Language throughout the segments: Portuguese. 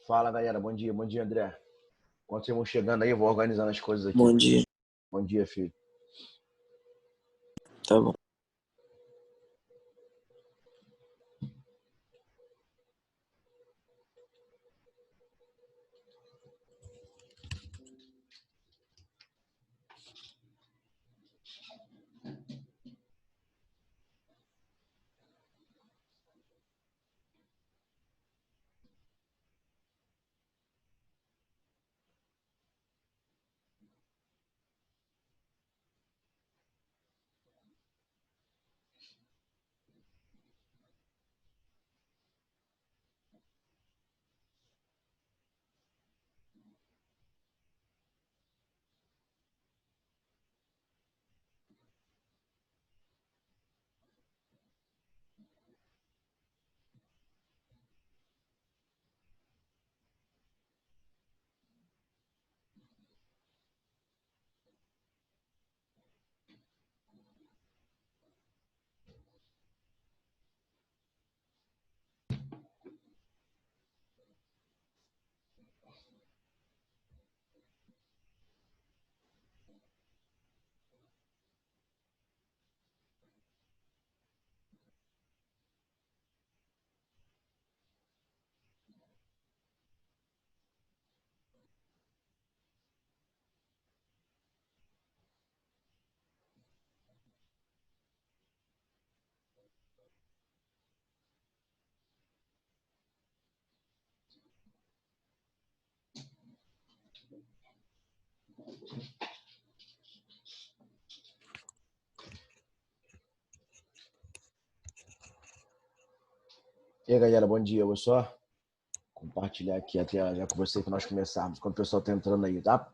Fala, galera. Bom dia, André. Quando vocês vão chegando aí, eu vou organizando as coisas aqui. Bom dia, Bom dia, filho. tá bom. E aí, galera, bom dia. Eu vou só compartilhar aqui a tela já com você para nós começarmos, quando o pessoal tá entrando aí, tá?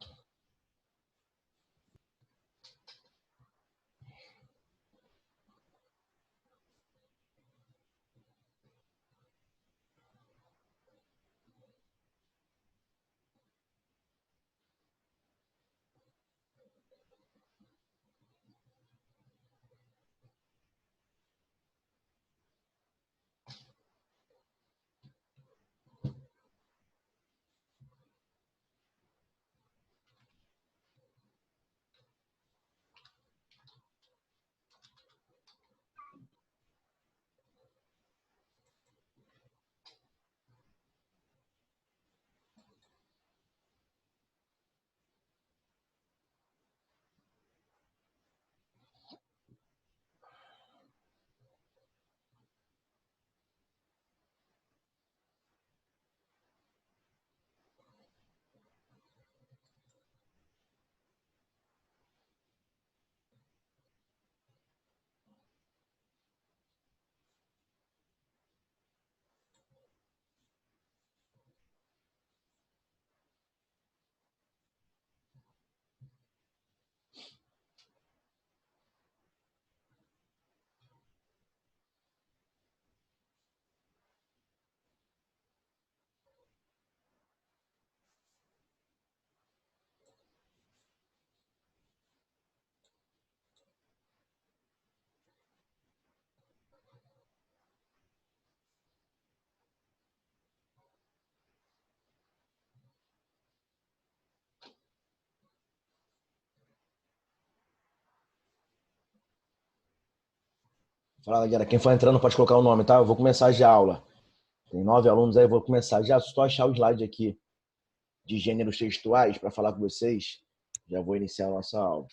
Fala, galera. Quem for entrando pode colocar o nome, tá? Eu vou começar já a aula. Tem 9 alunos aí, eu vou começar já. Só achar o slide aqui de gêneros textuais para falar com vocês. Já vou iniciar a nossa aula.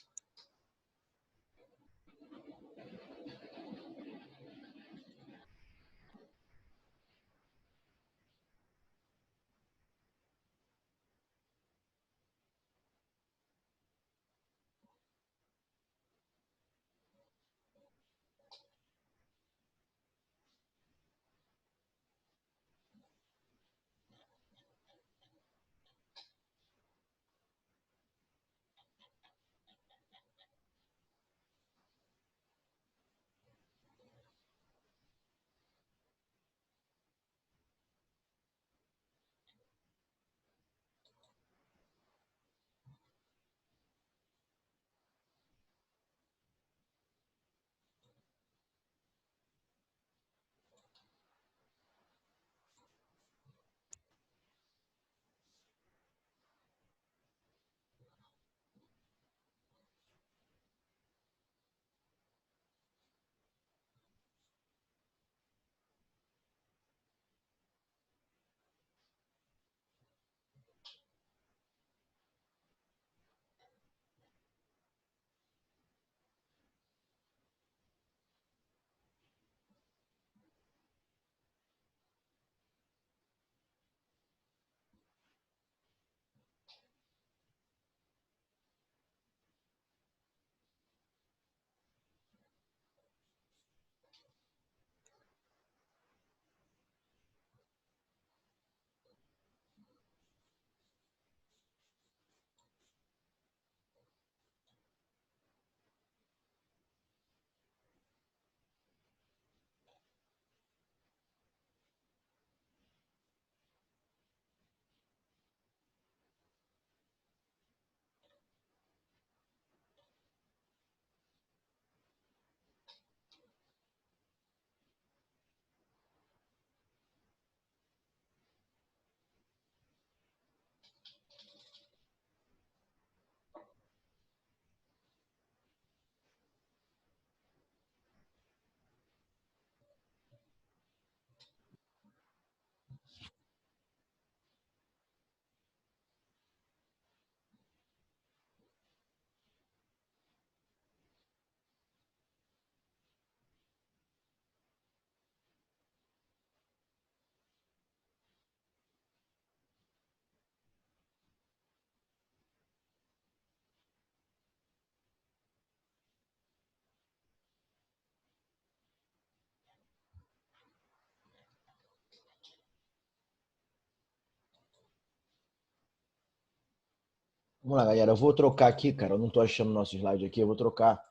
Vamos lá, galera. Eu vou trocar aqui, cara. Eu não tô achando o nosso slide aqui. Eu vou trocar.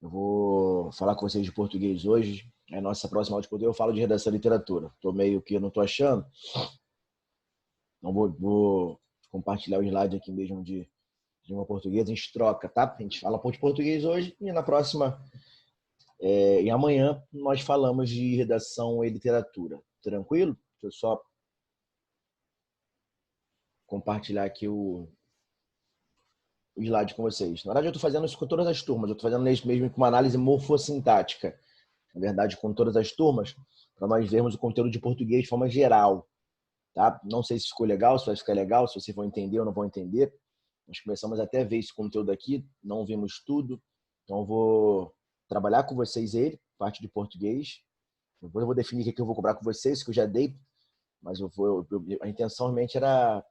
Eu vou falar com vocês de português hoje. É a nossa próxima aula de português. Eu falo de redação e literatura. Tô meio que eu não tô achando. Então vou compartilhar o slide aqui mesmo de língua portuguesa. A gente troca, tá? A gente fala um pouco de português hoje e na próxima e amanhã nós falamos de redação e literatura. Tranquilo? Deixa eu só compartilhar aqui o slide com vocês. Na verdade, eu estou fazendo isso com todas as turmas. Eu estou fazendo isso mesmo com uma análise morfossintática. Na verdade, com todas as turmas, para nós vermos o conteúdo de português de forma geral. Tá? Não sei se ficou legal, se vai ficar legal, se vocês vão entender ou não vão entender. Nós começamos até a ver esse conteúdo aqui, não vimos tudo. Então, eu vou trabalhar com vocês ele, parte de português. Depois eu vou definir o que eu vou cobrar com vocês, que eu já dei. Mas a intenção realmente era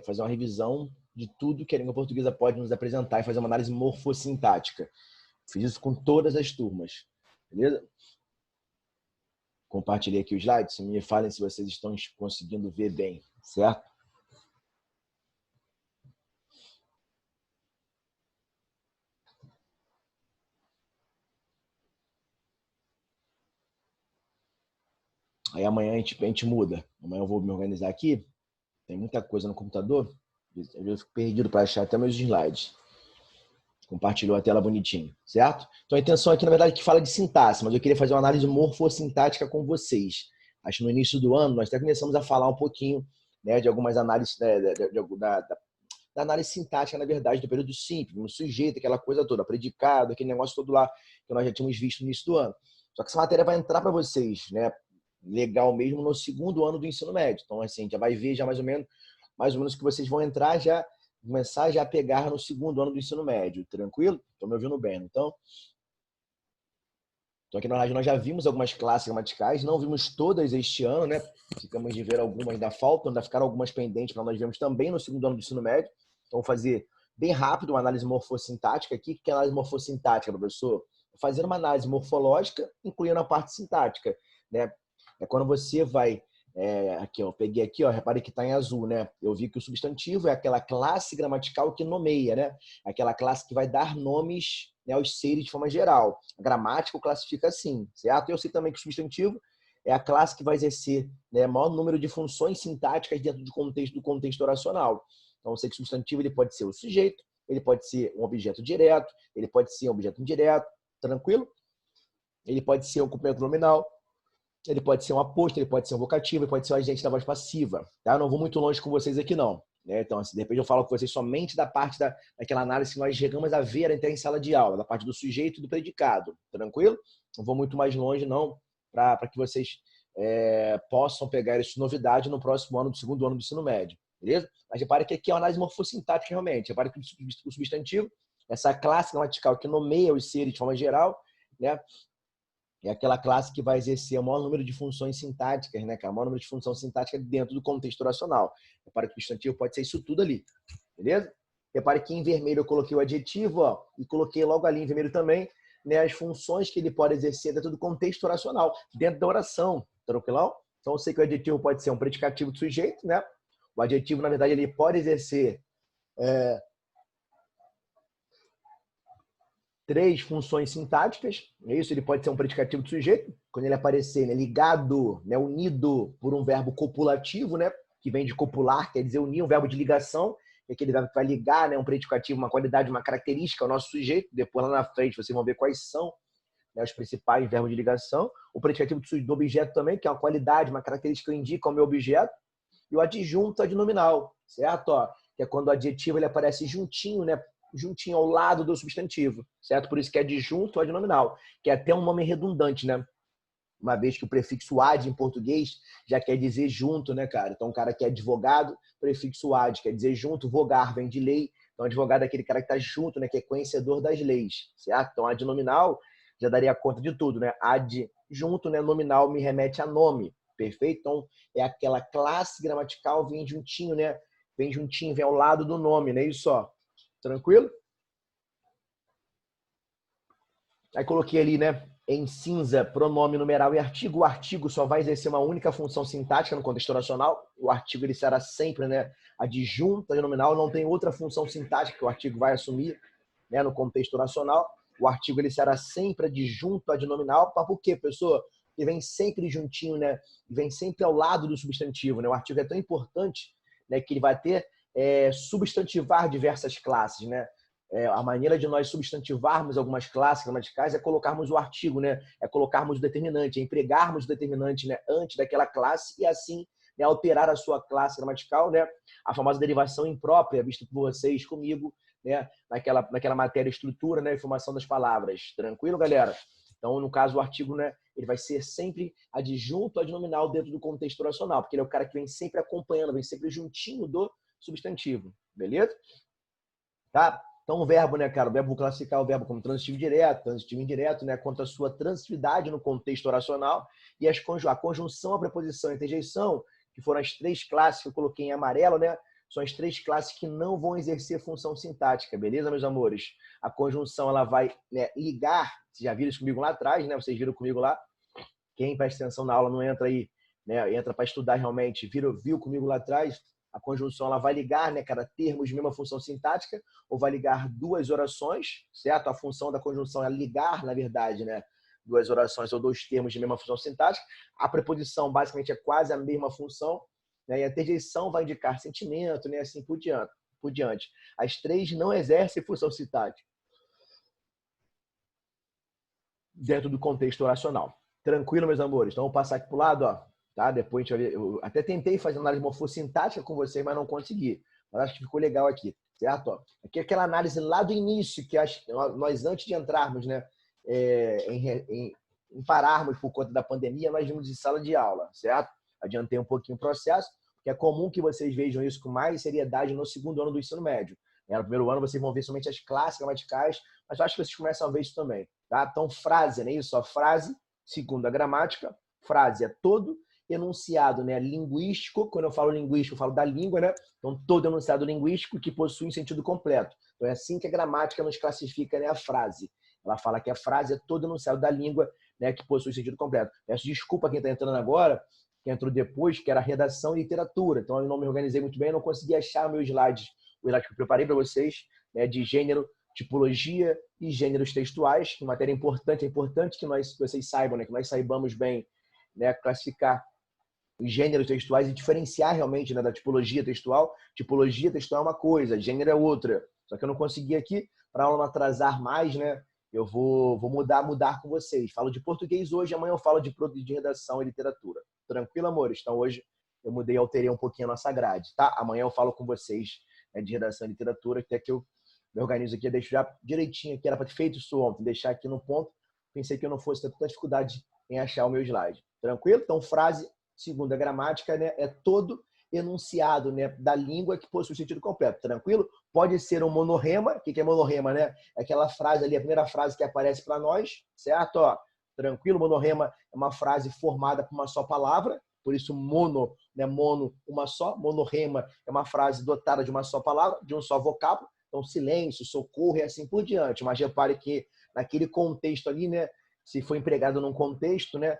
fazer uma revisão de tudo que a língua portuguesa pode nos apresentar e fazer uma análise morfossintática. Fiz isso com todas as turmas, beleza? Compartilhei aqui os slides, me falem se vocês estão conseguindo ver bem, certo? Aí amanhã a gente muda. Amanhã eu vou me organizar aqui. Tem muita coisa no computador. Eu fico perdido para achar até meus slides. Compartilhou a tela bonitinho, certo? Então a intenção aqui, na verdade, é que fala de sintaxe, mas eu queria fazer uma análise morfossintática com vocês. Acho que no início do ano nós até começamos a falar um pouquinho, né, de algumas análises da análise sintática, na verdade, do período simples, no sujeito, aquela coisa toda, predicado, aquele negócio todo lá que nós já tínhamos visto no início do ano. Só que essa matéria vai entrar para vocês, né, legal mesmo no segundo ano do ensino médio. Então, assim, já vai ver já mais ou menos que vocês vão entrar já começar já a pegar no segundo ano do ensino médio, tranquilo? Estão me ouvindo bem, então? Então aqui na rádio nós já vimos algumas classes gramaticais, não vimos todas este ano, né? Ficamos de ver algumas, ainda faltam, ainda ficaram algumas pendentes para nós vermos também no segundo ano do ensino médio. Então vou fazer bem rápido uma análise morfossintática aqui. O que é análise morfossintática, professor? Fazer uma análise morfológica, incluindo a parte sintática, né? É quando você vai aqui, ó, peguei aqui, ó, repare que está em azul, né? Eu vi que o substantivo é aquela classe gramatical que nomeia, né? Aquela classe que vai dar nomes, né, aos seres de forma geral. A gramática classifica assim, certo? Eu sei também que o substantivo é a classe que vai exercer, né, maior número de funções sintáticas dentro do contexto oracional. Então, eu sei que o substantivo ele pode ser o sujeito, ele pode ser um objeto direto, ele pode ser um objeto indireto, tranquilo? Ele pode ser um complemento nominal, ele pode ser um aposto, ele pode ser um vocativo, ele pode ser um agente da voz passiva. Tá? Eu não vou muito longe com vocês aqui, não. Né? Então, assim, de repente eu falo com vocês somente da parte daquela análise que nós chegamos a ver até em sala de aula, da parte do sujeito e do predicado. Tranquilo? Não vou muito mais longe, não, para que vocês possam pegar essa novidade no próximo ano, do segundo ano do ensino médio. Beleza? Mas repare que aqui é uma análise morfossintática realmente. Repare que o substantivo, essa classe gramatical que nomeia os seres de forma geral, né? É aquela classe que vai exercer o maior número de funções sintáticas, né, cara? O maior número de funções sintáticas dentro do contexto oracional. Repare que o substantivo pode ser isso tudo ali, beleza? Repare que em vermelho eu coloquei o adjetivo, ó, e coloquei logo ali em vermelho também, né, as funções que ele pode exercer dentro do contexto oracional, dentro da oração, tranquilão? Então eu sei que o adjetivo pode ser um predicativo do sujeito, né? O adjetivo, na verdade, ele pode exercer três funções sintáticas, é isso? Ele pode ser um predicativo do sujeito, quando ele aparecer, né, ligado, né, unido por um verbo copulativo, né, que vem de copular, quer dizer unir, um verbo de ligação, é aquele verbo que vai ligar, né, um predicativo, uma qualidade, uma característica ao nosso sujeito. Depois, lá na frente, vocês vão ver quais são, né, os principais verbos de ligação. O predicativo do objeto também, que é uma qualidade, uma característica que indica o meu objeto. E o adjunto adnominal, certo? Ó, que é quando o adjetivo ele aparece juntinho, né, juntinho ao lado do substantivo, certo? Por isso que é adjunto adnominal, que é até um nome redundante, né? Uma vez que o prefixo ad em português já quer dizer junto, né, cara? Então, o cara que é advogado, prefixo ad quer dizer junto, vogar vem de lei. Então, advogado é aquele cara que está junto, né, que é conhecedor das leis, certo? Então, adnominal já daria conta de tudo, né? Adjunto, né, nominal me remete a nome, perfeito? Então, é aquela classe gramatical, vem juntinho, né? Vem juntinho, vem ao lado do nome, né? Isso, ó. Tranquilo? Aí coloquei ali, né? Em cinza, pronome, numeral e artigo. O artigo só vai exercer uma única função sintática no contexto oracional. O artigo ele será sempre, né, adjunto adnominal, não tem outra função sintática que o artigo vai assumir, né, no contexto oracional. O artigo ele será sempre adjunto adnominal. Por quê, pessoa? Que vem sempre juntinho, né? Vem sempre ao lado do substantivo, né? O artigo é tão importante, né, que ele vai ter substantivar diversas classes, né? A maneira de nós substantivarmos algumas classes gramaticais é colocarmos o artigo, né? É colocarmos o determinante, é empregarmos o determinante, né, antes daquela classe e assim, né, alterar a sua classe gramatical, né? A famosa derivação imprópria, vista por vocês comigo, né, naquela matéria estrutura, né, formação das palavras. Tranquilo, galera? Então, no caso, o artigo, né, ele vai ser sempre adjunto adnominal dentro do contexto oracional, porque ele é o cara que vem sempre acompanhando, vem sempre juntinho do substantivo. Beleza? Tá? Então, o verbo, né, cara? O verbo, vou classificar o verbo como transitivo direto, transitivo indireto, né, quanto à sua transitividade no contexto oracional, e a conjunção, a preposição e a interjeição, que foram as três classes que eu coloquei em amarelo, né? São as três classes que não vão exercer função sintática, beleza, meus amores? A conjunção, ela vai, né, ligar, vocês já viram isso comigo lá atrás, né? Vocês viram comigo lá. Quem presta atenção na aula não entra aí, né? Entra para estudar realmente, viu comigo lá atrás. A conjunção ela vai ligar, né, cara, termos de mesma função sintática, ou vai ligar duas orações, certo? A função da conjunção é ligar, na verdade, né, duas orações ou dois termos de mesma função sintática. A preposição, basicamente, é quase a mesma função, né? E a interjeição vai indicar sentimento, né, assim por diante. As três não exercem função sintática dentro do contexto oracional. Tranquilo, meus amores? Então, vou passar aqui para o lado, ó. Tá? Depois a gente vai ver. Eu até tentei fazer análise morfossintática com vocês, mas não consegui. Mas acho que ficou legal aqui, certo? Ó, aqui é aquela análise lá do início, que nós antes de entrarmos, né, em pararmos por conta da pandemia, nós vimos em sala de aula, certo? Adiantei um pouquinho o processo, porque é comum que vocês vejam isso com mais seriedade no segundo ano do ensino médio. No primeiro ano vocês vão ver somente as classes gramaticais, mas eu acho que vocês começam a ver isso também. Tá? Então, frase, né? Isso, ó, frase, segundo a gramática, frase é todo enunciado, né, linguístico. Quando eu falo linguístico, eu falo da língua, né? Então, todo enunciado linguístico que possui um sentido completo. Então, é assim que a gramática nos classifica, né, a frase. Ela fala que a frase é todo enunciado da língua, né, que possui sentido completo. Peço desculpa quem está entrando agora, que entrou depois, que era redação e literatura. Então, eu não me organizei muito bem, eu não consegui achar o slide que eu preparei para vocês, né, de gênero, tipologia e gêneros textuais, que matéria importante, é importante que vocês saibam, né, que nós saibamos bem, né, classificar os gêneros textuais e diferenciar realmente, né, da tipologia textual. Tipologia textual é uma coisa, gênero é outra. Só que eu não consegui aqui, para a aula não atrasar mais, né? Eu vou mudar com vocês. Falo de português hoje, amanhã eu falo de redação e literatura. Tranquilo, amores? Então hoje eu mudei, alterei um pouquinho a nossa grade, tá? Amanhã eu falo com vocês, né, de redação e literatura, até que eu me organizo aqui, eu deixo já direitinho aqui, era para ter feito isso ontem, deixar aqui no ponto. Pensei que eu não fosse ter tanta dificuldade em achar o meu slide. Tranquilo? Então, frase, segundo a gramática, né, é todo enunciado, né, da língua que possui sentido completo. Tranquilo? Pode ser um monorrema. O que é monorrema, né? É aquela frase ali, a primeira frase que aparece para nós, certo? Ó, tranquilo? Monorrema é uma frase formada por uma só palavra, por isso mono, né, mono, uma só. Monorrema é uma frase dotada de uma só palavra, de um só vocábulo. Então, silêncio, socorro e assim por diante. Mas repare que naquele contexto ali, né, se for empregado num contexto, né,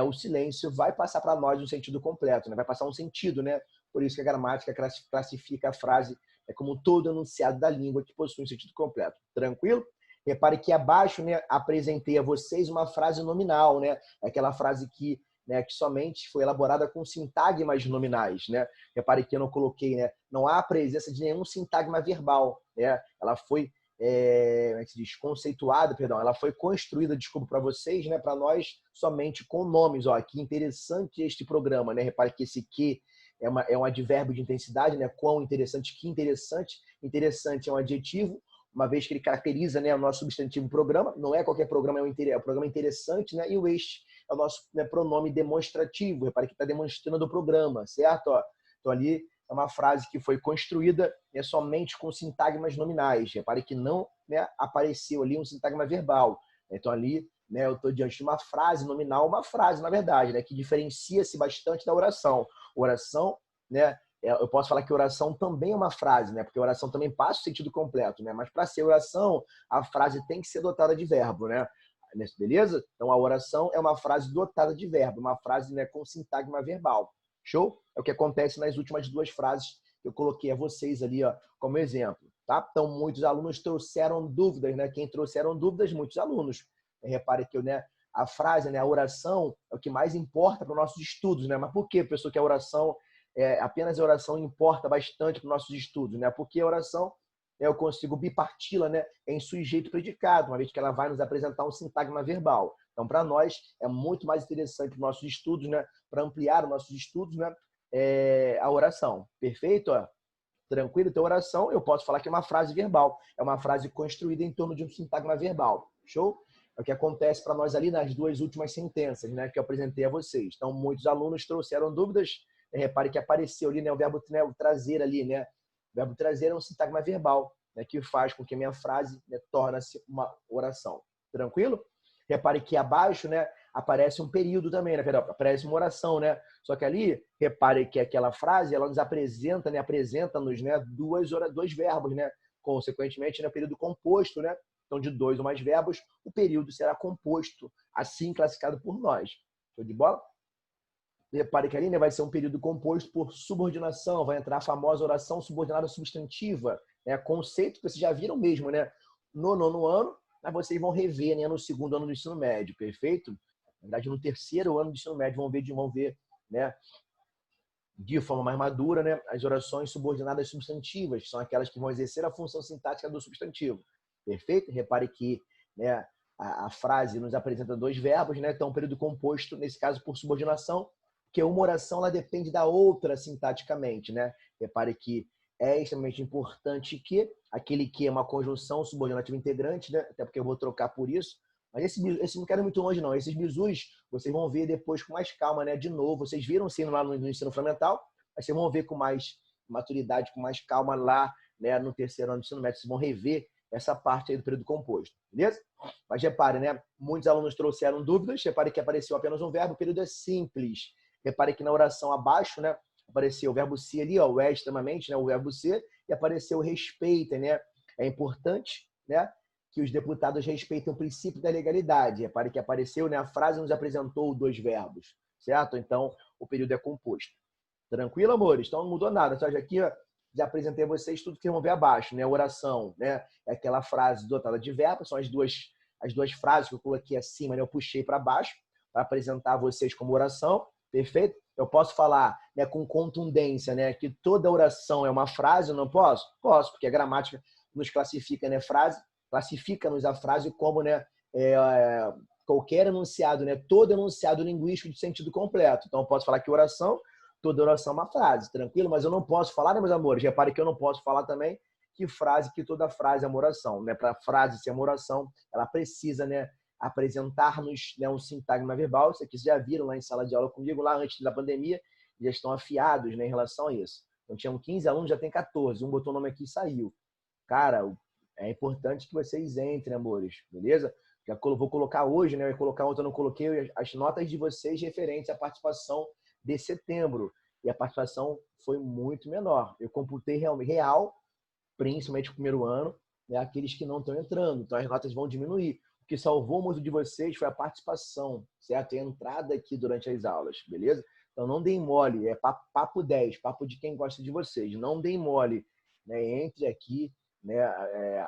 o silêncio vai passar para nós um sentido completo, né? Vai passar um sentido, né? Por isso que a gramática classifica a frase como todo enunciado da língua que possui um sentido completo. Tranquilo? Repare que abaixo, né, apresentei a vocês uma frase nominal, né? Aquela frase que, né, que somente foi elaborada com sintagmas nominais, né? Repare que eu não coloquei, né? Não há presença de nenhum sintagma verbal, né? Ela foi como é que se diz? Conceituada, perdão, ela foi construída, desculpa para vocês, né, para nós, somente com nomes. Ó, que interessante este programa, né? Repare que esse que é um advérbio de intensidade, né? Quão interessante, que interessante. Interessante é um adjetivo, uma vez que ele caracteriza, né, o nosso substantivo programa. Não é qualquer programa, é um programa interessante, né? E o este é o nosso, né, pronome demonstrativo. Repare que está demonstrando o programa, certo? Ó, então ali é uma frase que foi construída, né, somente com sintagmas nominais. Repare que não, né, apareceu ali um sintagma verbal. Então ali, né, eu estou diante de uma frase nominal, uma frase, na verdade, né, que diferencia-se bastante da oração. Oração, né, eu posso falar que oração também é uma frase, né, porque oração também passa o sentido completo, né, mas para ser oração, a frase tem que ser dotada de verbo, né. Beleza? Então, a oração é uma frase dotada de verbo, uma frase, né, com sintagma verbal. Show? É o que acontece nas últimas duas frases que eu coloquei a vocês ali, ó, como exemplo. Tá? Então, muitos alunos trouxeram dúvidas, né? Quem trouxeram dúvidas? Muitos alunos. Repare que, né, a frase, né, a oração é o que mais importa para os nossos estudos, né? Mas por que, pessoal, que a oração, apenas a oração importa bastante para os nossos estudos, né? Porque a oração eu consigo biparti-la, né, em sujeito predicado, uma vez que ela vai nos apresentar um sintagma verbal. Então, para nós, é muito mais interessante para os nossos estudos, né, para ampliar os nossos estudos, né, a oração. Perfeito? Ó? Tranquilo? Então, oração, eu posso falar que é uma frase verbal. É uma frase construída em torno de um sintagma verbal. Show? É o que acontece para nós ali nas duas últimas sentenças, né, que eu apresentei a vocês. Então, muitos alunos trouxeram dúvidas. Repare que apareceu ali, né, o verbo, né, o trazer ali, né? O verbo trazer é um sintagma verbal, né, que faz com que a minha frase, né, torne-se uma oração. Tranquilo? Repare que abaixo, né, aparece um período também, né? Aparece uma oração, né? Só que ali, repare que aquela frase, ela nos apresenta, né, apresenta-nos, né, dois verbos, né? Consequentemente, né, período composto, né? Então, de dois ou mais verbos, o período será composto, assim classificado por nós. Show de bola? Repare que ali, né, vai ser um período composto por subordinação, vai entrar a famosa oração subordinada substantiva, né, conceito que vocês já viram mesmo, né, no nono ano, mas vocês vão rever, né, no segundo ano do ensino médio, perfeito? Na verdade, no terceiro ano do ensino médio vão ver, né, de forma mais madura, né, as orações subordinadas substantivas, que são aquelas que vão exercer a função sintática do substantivo, perfeito? Repare que, né, a frase nos apresenta dois verbos, né, então um período composto, nesse caso, por subordinação, que uma oração ela depende da outra sintaticamente, né? Repare que é extremamente importante que aquele que é uma conjunção subordinativa integrante, né? Até porque eu vou trocar por isso. Mas esse não quero ir muito longe, não. Esses bisus vocês vão ver depois com mais calma, né? De novo, vocês viram sim lá no ensino fundamental, mas vocês vão ver com mais maturidade, com mais calma lá, né? No terceiro ano do ensino médio, vocês vão rever essa parte aí do período composto, beleza? Mas repare, né? Muitos alunos trouxeram dúvidas, repare que apareceu apenas um verbo, o período é simples. Repare que na oração abaixo, né, apareceu o verbo ser ali, ó, o extremamente, né, o verbo ser, e apareceu respeita, né? É importante, né, que os deputados respeitem o princípio da legalidade. Repare que apareceu, né, a frase nos apresentou dois verbos, certo? Então, o período é composto. Tranquilo, amores? Então, não mudou nada. Só já aqui, ó, já apresentei a vocês tudo que vão ver abaixo, né? Oração, né? É aquela frase dotada de verbo, são as duas frases que eu coloquei acima, né? Eu puxei para baixo para apresentar a vocês como oração. Perfeito? Eu posso falar, né, com contundência, né, que toda oração é uma frase, eu não posso? Posso, porque a gramática nos classifica, né, frase, classifica-nos a frase como, né, qualquer enunciado, né, todo enunciado linguístico de sentido completo. Então, eu posso falar que toda oração é uma frase, tranquilo? Mas eu não posso falar, né, meus amores? Repare que eu não posso falar também que toda frase é uma oração, né? Para a frase ser uma oração, ela precisa, né, apresentar-nos, né, um sintagma verbal. Isso aqui vocês já viram lá em sala de aula comigo, lá antes da pandemia, já estão afiados, né, em relação a isso. Então, tinham 15 alunos, já tem 14. Um botou o nome aqui e saiu. Cara, é importante que vocês entrem, amores, beleza? Já vou colocar hoje, né? Eu ia colocar ontem, eu não coloquei as notas de vocês referentes à participação de setembro. E a participação foi muito menor. Eu computei real, principalmente no primeiro ano, né, aqueles que não estão entrando. Então, as notas vão diminuir. O que salvou muito de vocês foi a participação, certo? E a entrada aqui durante as aulas, beleza? Então, não deem mole. É papo 10, papo de quem gosta de vocês. Não deem mole. Né? Entre aqui, né?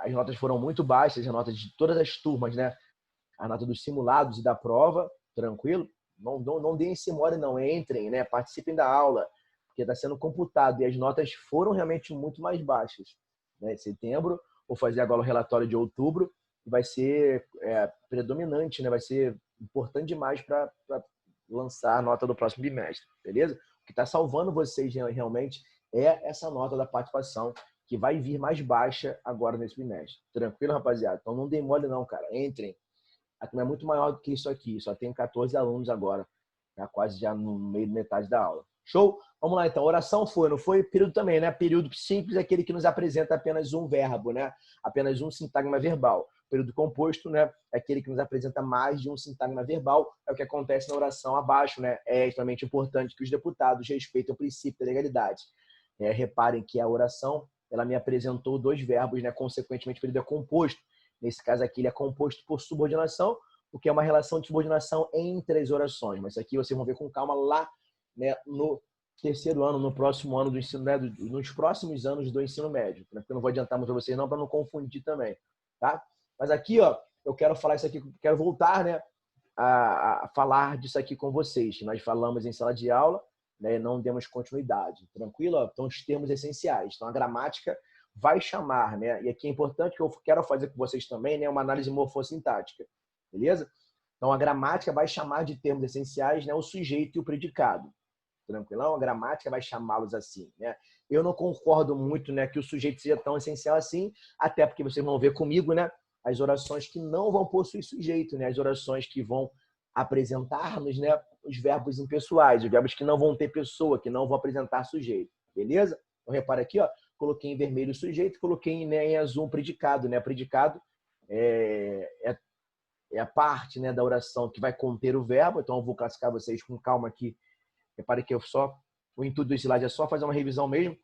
As notas foram muito baixas, as notas de todas as turmas, né? A nota dos simulados e da prova, tranquilo? Não deem esse mole, não. Entrem, né? Participem da aula, porque está sendo computado. E as notas foram realmente muito mais baixas. Né? Em setembro, vou fazer agora o relatório de outubro, e vai ser predominante, né? Vai ser importante demais para lançar a nota do próximo bimestre, beleza? O que está salvando vocês realmente é essa nota da participação, que vai vir mais baixa agora nesse bimestre. Tranquilo, rapaziada? Então não dê mole não, cara. Entrem. A turma é muito maior do que isso aqui. Só tem 14 alunos agora. Tá quase já no meio de metade da aula. Show? Vamos lá, então. Oração foi, não foi? Período também, né? Período simples é aquele que nos apresenta apenas um verbo, né? Apenas um sintagma verbal. Período composto, né? É aquele que nos apresenta mais de um sintagma verbal. É o que acontece na oração abaixo, né? É extremamente importante que os deputados respeitem o princípio da legalidade. Reparem que a oração, ela me apresentou dois verbos, né? Consequentemente, o período é composto. Nesse caso aqui, ele é composto por subordinação, o que é uma relação de subordinação entre as orações. Mas isso aqui vocês vão ver com calma lá, né, no terceiro ano, no próximo ano do ensino médio, nos próximos anos do ensino médio. Eu não vou adiantar muito para vocês não, para não confundir também, tá? Mas aqui, ó, eu quero falar isso aqui, quero voltar, né, a falar disso aqui com vocês, que nós falamos em sala de aula, né, e não demos continuidade. Tranquilo? Então, os termos essenciais. Então, a gramática vai chamar, né? E aqui é importante que eu quero fazer com vocês também, né, uma análise morfossintática. Beleza? Então, a gramática vai chamar de termos essenciais, né, o sujeito e o predicado. Tranquilão? A gramática vai chamá-los assim, né? Eu não concordo muito, né, que o sujeito seja tão essencial assim, até porque vocês vão ver comigo, né, as orações que não vão possuir sujeito, né, as orações que vão apresentar-nos, né, os verbos impessoais, os verbos que não vão ter pessoa, que não vão apresentar sujeito, beleza? Então, repara aqui, ó, coloquei em vermelho o sujeito, coloquei, né, em azul o predicado, né? Predicado é a parte, né, da oração que vai conter o verbo, então eu vou classificar vocês com calma aqui. Repare que o intuito do slide é só fazer uma revisão mesmo.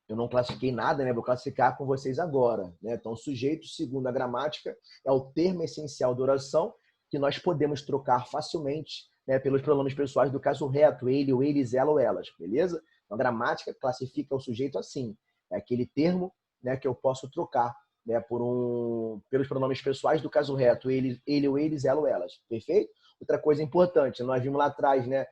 Eu não classifiquei nada, né? Vou classificar com vocês agora, né? Então, sujeito, segundo a gramática, é o termo essencial da oração que nós podemos trocar facilmente, né, pelos pronomes pessoais do caso reto, ele, ou eles, ela ou elas, beleza? Então, a gramática classifica o sujeito assim. É aquele termo, né, que eu posso trocar, né, pelos pronomes pessoais do caso reto, ele ou eles, ela ou elas. Perfeito? Outra coisa importante, nós vimos lá atrás, né,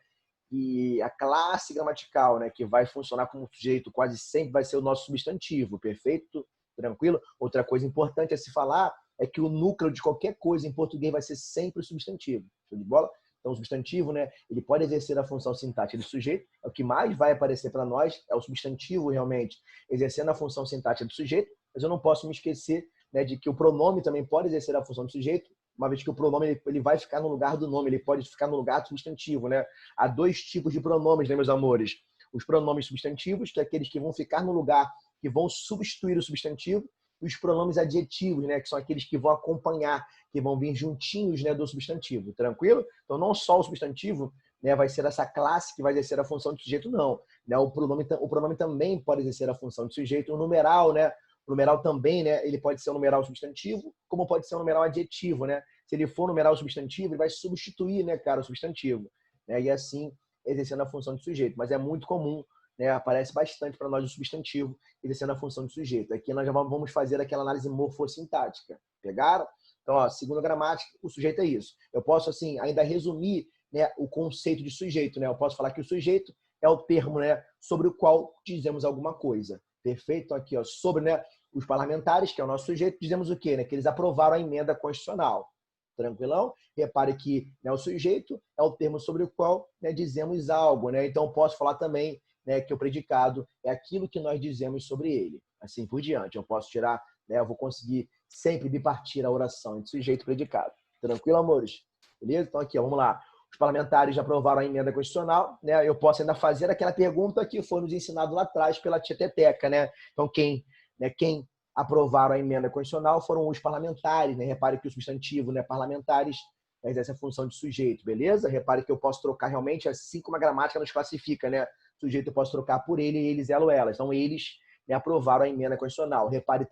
e a classe gramatical, né, que vai funcionar como sujeito quase sempre vai ser o nosso substantivo, perfeito? Tranquilo? Outra coisa importante a se falar é que o núcleo de qualquer coisa em português vai ser sempre o substantivo. Show de bola? Então, o substantivo, né, ele pode exercer a função sintática do sujeito, é o que mais vai aparecer para nós, é o substantivo realmente exercendo a função sintática do sujeito, mas eu não posso me esquecer, né, de que o pronome também pode exercer a função do sujeito, uma vez que o pronome ele vai ficar no lugar do nome, ele pode ficar no lugar do substantivo, né? Há dois tipos de pronomes, né, meus amores? Os pronomes substantivos, que é aqueles que vão ficar no lugar, que vão substituir o substantivo, e os pronomes adjetivos, né, que são aqueles que vão acompanhar, que vão vir juntinhos, né, do substantivo. Tranquilo? Então, não só o substantivo, né, vai ser essa classe que vai exercer a função de sujeito, não. Né? O pronome também pode exercer a função de sujeito. O numeral, né? O numeral também, né, ele pode ser um numeral substantivo, como pode ser um numeral adjetivo, né? Se ele for um numeral substantivo, ele vai substituir, né, cara, o substantivo, né? E assim exercendo a função de sujeito. Mas é muito comum, né? Aparece bastante para nós o substantivo exercendo a função de sujeito. Aqui nós já vamos fazer aquela análise morfossintática. Pegaram? Então, ó, segundo a gramática, o sujeito é isso. Eu posso assim ainda resumir, né, o conceito de sujeito, né? Eu posso falar que o sujeito é o termo, né, sobre o qual dizemos alguma coisa. Perfeito? Então, aqui, ó, sobre, né, os parlamentares, que é o nosso sujeito, dizemos o quê? Né? Que eles aprovaram a emenda constitucional. Tranquilão? Repare que, né, o sujeito é o termo sobre o qual, né, dizemos algo. Né? Então, posso falar também, né, que o predicado é aquilo que nós dizemos sobre ele. Assim por diante. Eu posso tirar, né, eu vou conseguir sempre bipartir a oração entre sujeito e predicado. Tranquilo, amores? Beleza? Então, aqui, ó, vamos lá. Os parlamentares já aprovaram a emenda constitucional, né? Eu posso ainda fazer aquela pergunta que foi nos ensinado lá atrás pela tia Teteca, né? Então, quem aprovaram a emenda constitucional foram os parlamentares, né? Repare que o substantivo, né, parlamentares, exerce a função de sujeito, beleza? Repare que eu posso trocar realmente, assim como a gramática nos classifica, né? Sujeito eu posso trocar por ele, eles, ela ou elas. Então, eles, né, aprovaram a emenda constitucional. Reparem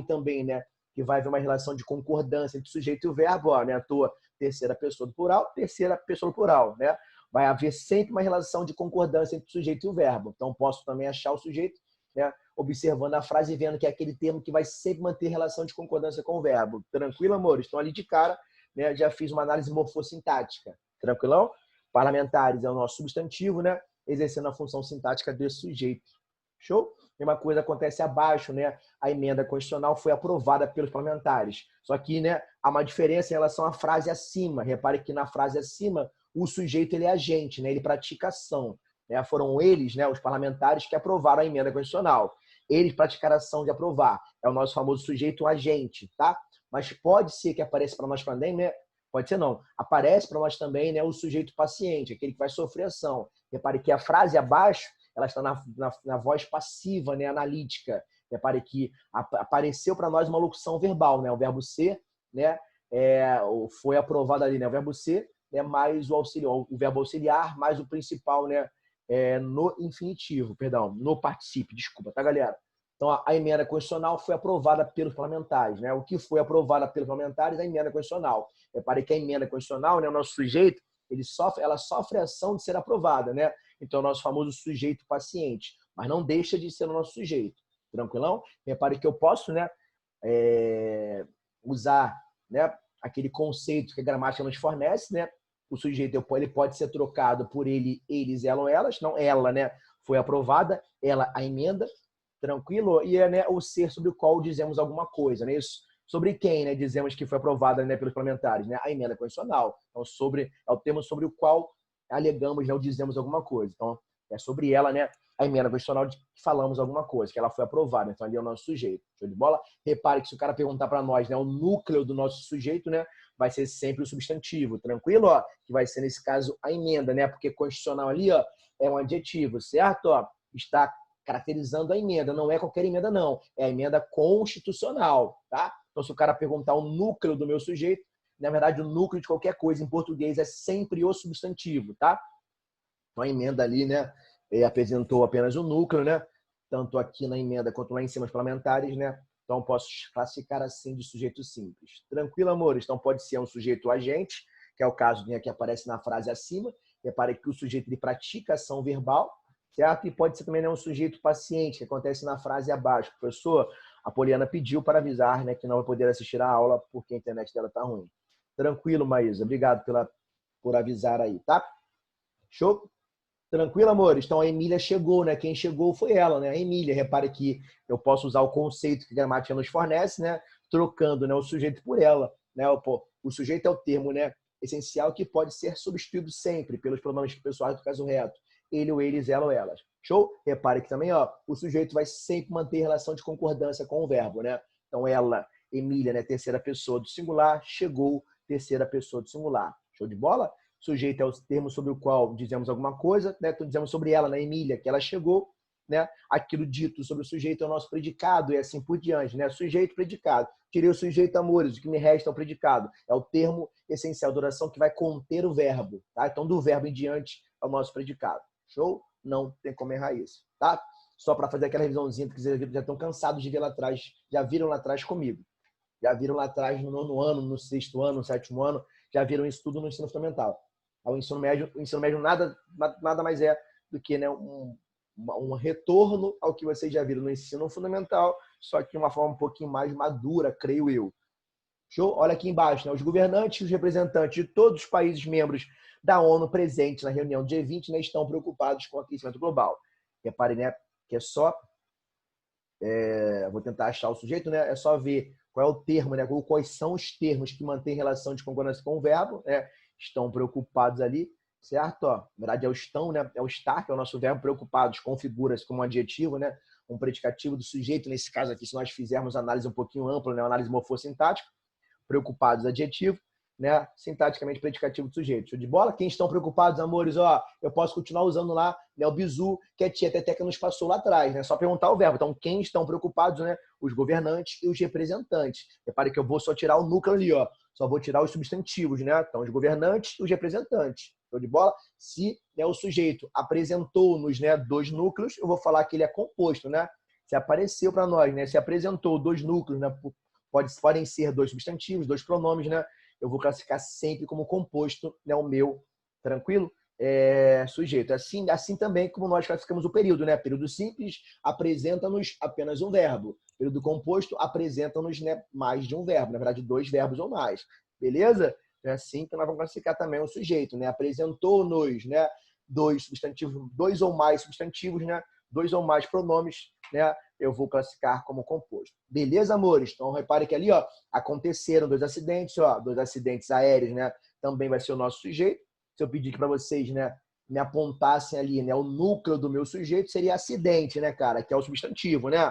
também, né, que vai haver uma relação de concordância entre o sujeito e o verbo, ó, né? A tua terceira pessoa do plural, terceira pessoa do plural, né? Vai haver sempre uma relação de concordância entre o sujeito e o verbo. Então, posso também achar o sujeito, né, observando a frase e vendo que é aquele termo que vai sempre manter relação de concordância com o verbo. Tranquilo, amores? Então, ali de cara, né, já fiz uma análise morfossintática. Tranquilão? Parlamentares é o nosso substantivo, né? Exercendo a função sintática de sujeito. Show? Mesma coisa acontece abaixo, né? A emenda constitucional foi aprovada pelos parlamentares. Só que, né, há uma diferença em relação à frase acima. Repare que na frase acima, o sujeito ele é agente, né? Ele pratica ação. Né? Foram eles, né, os parlamentares, que aprovaram a emenda constitucional. Eles praticaram a ação de aprovar. É o nosso famoso sujeito agente, tá? Mas pode ser que apareça para nós também, né? Pode ser não. Aparece para nós também, né, o sujeito paciente, aquele que vai sofrer ação. Repare que a frase abaixo ela está na voz passiva, né, analítica. Repare que apareceu para nós uma locução verbal, né, o verbo ser, né, foi aprovado ali, né, o verbo ser, né, mais o verbo auxiliar, mais o principal, né, no infinitivo, perdão, no particípio, desculpa, tá, galera? Então, a emenda constitucional foi aprovada pelos parlamentares, né? O que foi aprovado pelos parlamentares é a emenda constitucional. Repare que a emenda constitucional, né, o nosso sujeito, ela sofre a ação de ser aprovada, né? Então, o nosso famoso sujeito paciente, mas não deixa de ser o nosso sujeito. Tranquilão? Repare que eu posso, né, usar, né, aquele conceito que a gramática nos fornece, né? O sujeito ele pode ser trocado por ele, eles, ela ou elas. Não, ela, né, foi aprovada, ela a emenda, tranquilo? E é, né, o ser sobre o qual dizemos alguma coisa, né? Isso, sobre quem, né, dizemos que foi aprovada, né, pelos parlamentares, né? A emenda constitucional. Então, é o termo sobre o qual alegamos, né, ou dizemos alguma coisa. Então, é sobre ela, né, a emenda constitucional de que falamos alguma coisa, que ela foi aprovada. Então, ali é o nosso sujeito. Show de bola? Repare que se o cara perguntar para nós, né, o núcleo do nosso sujeito, né, vai ser sempre o substantivo. Tranquilo? Ó, que vai ser, nesse caso, a emenda, né? Porque constitucional ali, ó, é um adjetivo, certo? Ó, está caracterizando a emenda. Não é qualquer emenda, não. É a emenda constitucional, tá? Então, se o cara perguntar o núcleo do meu sujeito, na verdade, o núcleo de qualquer coisa em português é sempre o substantivo, tá? Então, a emenda ali, né, apresentou apenas o núcleo, né? Tanto aqui na emenda quanto lá em cima os parlamentares, né? Então, posso classificar assim de sujeito simples. Tranquilo, amores? Então, pode ser um sujeito agente, que é o caso que aparece na frase acima. Repare que o sujeito ele pratica ação verbal, certo? E pode ser também, né, um sujeito paciente, que acontece na frase abaixo. Professor, a Poliana pediu para avisar, né, que não vai poder assistir a aula porque a internet dela está ruim. Tranquilo, Maísa. Obrigado por avisar aí, tá? Show? Tranquilo, amores? Então, a Emília chegou, né? Quem chegou foi ela, né? A Emília. Repare que eu posso usar o conceito que a gramática nos fornece, né? Trocando, né, o sujeito por ela, né? O sujeito é o termo, né, essencial que pode ser substituído sempre pelos pronomes pessoais do caso reto. Ele, ou eles, ela ou elas. Show? Repare que também, ó, o sujeito vai sempre manter relação de concordância com o verbo, né? Então, ela, Emília, né, terceira pessoa do singular, chegou, terceira pessoa do singular. Show de bola? Sujeito é o termo sobre o qual dizemos alguma coisa, né? Então, dizemos sobre ela, na Emília, que ela chegou, né? Aquilo dito sobre o sujeito é o nosso predicado e assim por diante, né? Sujeito, predicado. Tirei o sujeito, amores, o que me resta é o predicado. É o termo essencial da oração que vai conter o verbo, tá? Então, do verbo em diante é o nosso predicado. Show? Não tem como errar isso, tá? Só para fazer aquela revisãozinha que vocês já estão cansados de ver lá atrás, já viram lá atrás comigo. Já viram lá atrás no 9º ano, no 6º ano, no 7º ano, já viram isso tudo no ensino fundamental. O ensino médio nada mais é do que, né, um retorno ao que vocês já viram no ensino fundamental, só que de uma forma um pouquinho mais madura, creio eu. Show? Olha aqui embaixo, né? Os governantes e os representantes de todos os países membros da ONU presentes na reunião do G20, né, estão preocupados com o aquecimento global. Repare, né, que é só... vou tentar achar o sujeito, né? É só ver qual é o termo, né? Quais são os termos que mantêm relação de concordância com o verbo, né? Estão preocupados ali, certo? Ó, na verdade, é o estão, né? É o estar, que é o nosso verbo. Preocupados configura-se como um adjetivo, né? Um predicativo do sujeito. Nesse caso aqui, se nós fizermos análise um pouquinho ampla, né? Uma análise morfossintática, preocupados, adjetivo, né? Sintaticamente predicativo do sujeito. Show de bola? Quem estão preocupados, amores? Ó, eu posso continuar usando lá, né, o bizu que a tia Teteca nos passou lá atrás, né? Só perguntar o verbo. Então, quem estão preocupados, né? Os governantes e os representantes. Repare que eu vou só tirar o núcleo ali, ó. Só vou tirar os substantivos, né? Então, os governantes e os representantes. Show de bola? Se, né, o sujeito apresentou-nos, né, 2 núcleos, eu vou falar que ele é composto, né? Se apareceu para nós, né? Se apresentou 2 núcleos, né? Podem ser 2 substantivos, 2 pronomes, né? Eu vou classificar sempre como composto, né, o meu, tranquilo? Sujeito. Assim também como nós classificamos o período, né? Período simples apresenta-nos apenas um verbo. Período composto apresenta-nos, né, mais de um verbo, na verdade, 2 verbos ou mais. Beleza? É assim que nós vamos classificar também o sujeito, né? Apresentou-nos, né, 2 substantivos, 2 ou mais substantivos, né? 2 ou mais pronomes, né? Eu vou classificar como composto. Beleza, amores? Então, repare que ali, ó, aconteceram 2 acidentes, ó, 2 acidentes aéreos, né? Também vai ser o nosso sujeito. Se eu pedir para vocês, né, me apontassem ali, né, o núcleo do meu sujeito seria acidente, né, cara? Que é o substantivo, né?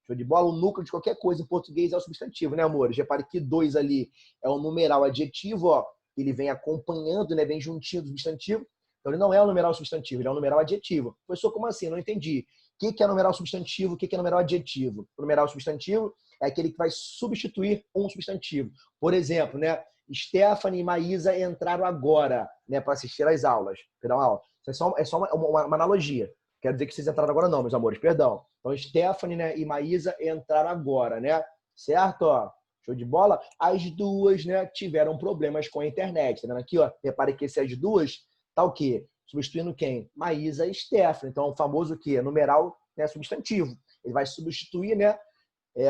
Show de bola? O núcleo de qualquer coisa em português é o substantivo, né, amores? Repare que 2 ali é o numeral adjetivo, ó. Ele vem acompanhando, né, vem juntinho do substantivo. Então, ele não é o numeral substantivo, ele é o numeral adjetivo. Professor, como assim? Eu não entendi. O que é numeral substantivo? O que é numeral adjetivo? O numeral substantivo é aquele que vai substituir um substantivo. Por exemplo, né? Stephanie e Maísa entraram agora, né, para assistir às aulas. Perdão, aula. Isso é só uma analogia. Quero dizer que vocês entraram agora não, meus amores, perdão. Então, Stephanie, né, e Maísa entraram agora, né? Certo? Ó, show de bola? As duas, né, tiveram problemas com a internet. Tá vendo aqui, ó? Repare que essas duas, tá o quê? Substituindo quem? Maísa e Stephanie. Então, o famoso o quê? Numeral, né, substantivo. Ele vai substituir, né,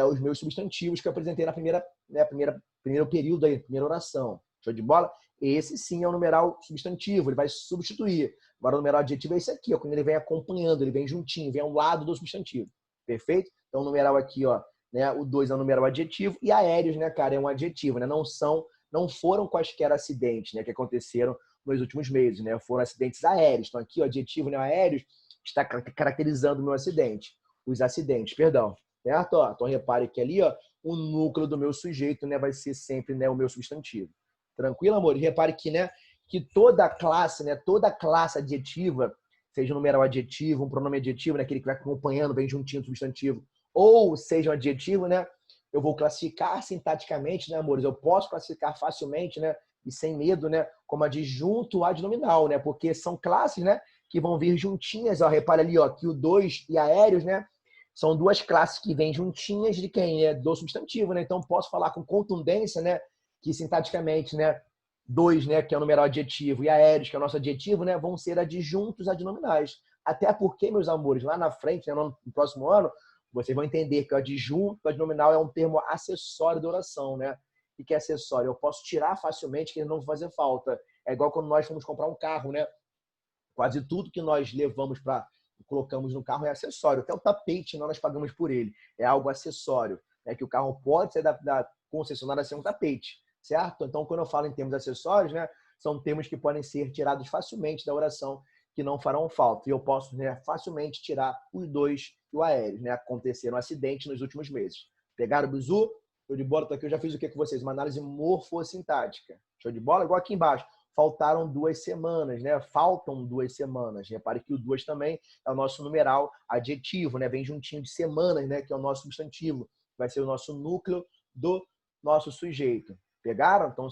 os meus substantivos que eu apresentei na primeiro período aí, primeira oração. Show de bola? Esse sim é o numeral substantivo, ele vai substituir. Agora o numeral adjetivo é esse aqui, ó, quando ele vem acompanhando, ele vem juntinho, vem ao lado do substantivo. Perfeito? Então o numeral aqui, ó, né, o 2 é o numeral adjetivo e aéreos, né, cara, é um adjetivo, né? Não foram quaisquer acidentes, né, que aconteceram nos últimos meses, né? Foram acidentes aéreos. Então aqui o adjetivo, né, aéreos está caracterizando o meu acidente, os acidentes, perdão. Certo? Ó, então repare que ali, ó, o núcleo do meu sujeito, né, vai ser sempre, né, o meu substantivo. Tranquilo, amor? E repare que, né, que toda classe, né, toda classe adjetiva, seja um numeral adjetivo, um pronome adjetivo, né, aquele que vai acompanhando, vem juntinho do substantivo, ou seja um adjetivo, né, eu vou classificar sintaticamente, né, amores? Eu posso classificar facilmente, né, e sem medo, né, como adjunto adnominal, né, porque são classes, né, que vão vir juntinhas, ó, repare ali, ó, que o 2 e aéreos, né, são duas classes que vêm juntinhas de quem? É do substantivo, né? Então, posso falar com contundência, né? Que sintaticamente, né? 2, né? Que é o numeral adjetivo, e aéreos, que é o nosso adjetivo, né? Vão ser adjuntos adnominais. Até porque, meus amores, lá na frente, né, no próximo ano, vocês vão entender que o adjunto adnominal é um termo acessório da oração, né? O que é acessório? Eu posso tirar facilmente que ele não vai fazer falta. É igual quando nós fomos comprar um carro, né? Quase tudo que nós levamos para colocamos no carro é acessório. Até o tapete nós pagamos por ele. É algo acessório. Né? Que o carro pode ser da concessionária ser um tapete. Certo? Então, quando eu falo em termos acessórios, né, são termos que podem ser tirados facilmente da oração, que não farão falta. E eu posso, né, facilmente tirar os 2 e o aéreo. Né? Aconteceram acidentes nos últimos meses. Pegaram o bizu? Show de bola. Tô aqui, eu já fiz o que com vocês? Uma análise morfossintática. Show de bola? Igual aqui embaixo. Faltaram 2 semanas, né? Faltam 2 semanas. Repare que o 2 também é o nosso numeral adjetivo, né? Vem juntinho de semanas, né? Que é o nosso substantivo. Vai ser o nosso núcleo do nosso sujeito. Pegaram? Então,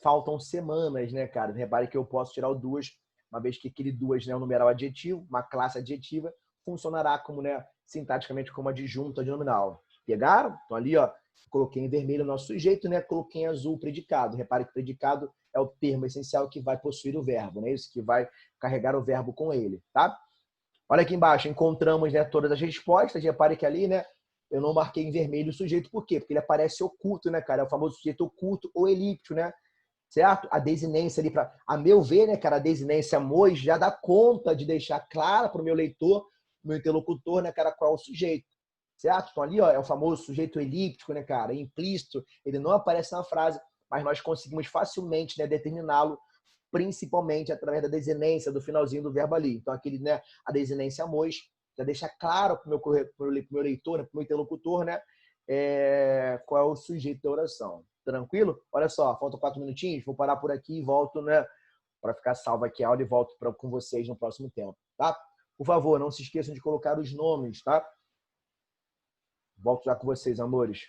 faltam semanas, né, cara? Repare que eu posso tirar o 2, uma vez que aquele 2, né, é um numeral adjetivo, uma classe adjetiva, funcionará como, né, sintaticamente como adjunto adnominal. Pegaram? Então, ali, ó, coloquei em vermelho o nosso sujeito, né? Coloquei em azul o predicado. Repare que o predicado é o termo essencial que vai possuir o verbo, né? Isso que vai carregar o verbo com ele, tá? Olha aqui embaixo, encontramos, né, todas as respostas. Repare que ali, né, eu não marquei em vermelho o sujeito, por quê? Porque ele aparece oculto, né, cara? É o famoso sujeito oculto ou elíptico, né? Certo? A desinência ali, a meu ver, né, cara, a desinência MOS já dá conta de deixar claro para o meu leitor, meu interlocutor, né, cara, qual é o sujeito. Certo? Então ali, ó, é o famoso sujeito elíptico, né, cara? É implícito, ele não aparece na frase, mas nós conseguimos facilmente, né, determiná-lo, principalmente através da desinência do finalzinho do verbo ali. Então, aquele, né, a desinência MOS já deixa claro para o meu leitor, né, para o meu interlocutor, né, qual é o sujeito da oração. Tranquilo? Olha só, faltam 4 minutinhos, vou parar por aqui e volto, né, para ficar salvo aqui a aula e volto com vocês no próximo tempo, tá? Por favor, não se esqueçam de colocar os nomes, tá? Volto já com vocês, amores.